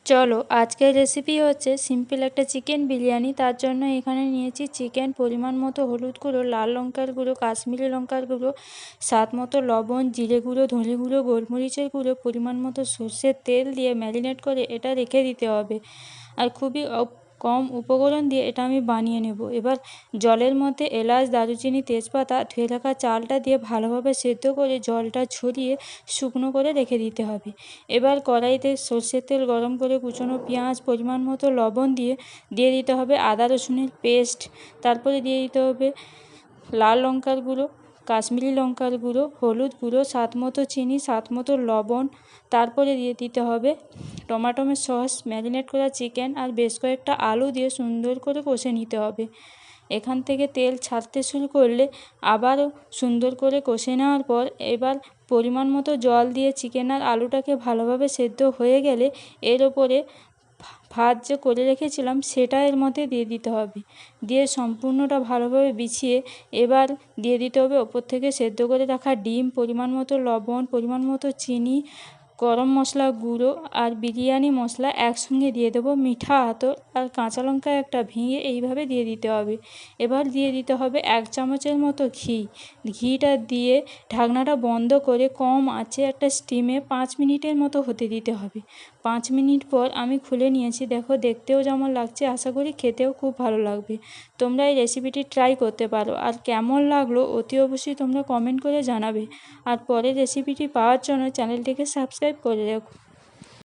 চলো আজকের রেসিপি হচ্ছে সিম্পল একটা চিকেন বিরিয়ানি। তার জন্য এখানে নিয়েছি চিকেন, পরিমাণ মতো হলুদ গুঁড়ো, লাল লঙ্কার গুঁড়ো, কাশ্মীরি লঙ্কার গুঁড়ো, স্বাদ মতো লবণ, জিরে গুঁড়ো, ধনে গুঁড়ো, গোলমরিচের গুঁড়ো, পরিমাণ মতো সর্ষের তেল দিয়ে ম্যারিনেট করে এটা রেখে দিতে হবে। আর খুবই কম উপকরণ দিয়ে এটা আমি বানিয়ে নেব। এবার জলের মধ্যে এলাচ, দারুচিনি, তেজপাতা, ধুয়ে রাখা চালটা দিয়ে ভালোভাবে সেদ্ধ করে জলটা ঝরিয়ে শুকনো করে রেখে দিতে হবে। এবার কড়াইতে সর্ষের তেল গরম করে কুচনো পেঁয়াজ, পরিমাণ মতো লবণ দিয়ে দিতে হবে আদা রসুনের পেস্ট। তারপরে দিয়ে দিতে হবে লাল লঙ্কার গুঁড়ো, কাশ্মীরি লঙ্কার গুঁড়ো, হলুদ গুঁড়ো, স্বাদ মতো চিনি, স্বাদ মতো লবণ। তারপরে দিয়ে দিতে হবে টমেটো সস, ম্যারিনেট করা চিকেন আর বেশ কয়েকটা আলু দিয়ে সুন্দর করে কষে নিতে হবে। এখান থেকে তেল ছাড়তে শুরু করলে আবারও সুন্দর করে কষে নেওয়ার পর এবার পরিমাণ মতো জল দিয়ে চিকেন আর আলুটাকে ভালোভাবে সেদ্ধ হয়ে গেলে এর ওপরে ভাত যে করে রেখেছিলাম সেটা এর মধ্যে দিয়ে দিতে হবে। দিয়ে সম্পূর্ণটা ভালোভাবে বিছিয়ে এবার দিয়ে দিতে হবে ওপর থেকে সেদ্ধ করে রাখা ডিম, পরিমাণ মতো লবণ, পরিমাণ মতো চিনি, গরম মশলা গুঁড়ো আর বিরিয়ানি মশলা একসঙ্গে দিয়ে দেবো, মিঠা আতর আর কাঁচা লঙ্কা একটা ভেঙে এইভাবে দিয়ে দিতে হবে। এবার দিয়ে দিতে হবে 1 চামচের মতো ঘিটা দিয়ে ঢাকনাটা বন্ধ করে কম আঁচে একটা স্টিমে 5 মিনিটের মতো হতে দিতে হবে। 5 মিনিট পর আমি খুলে নিয়েছি, দেখো দেখতেও যেমন লাগছে, আশা করি খেতেও খুব ভালো লাগবে। তোমরা এই রেসিপিটি ট্রাই করতে পারো আর কেমন লাগলো অতি অবশ্যই তোমরা কমেন্ট করে জানাবে। আর পরের রেসিপিটি পাওয়ার জন্য চ্যানেলটিকে সাবস্ক্রাইব করে রাখো।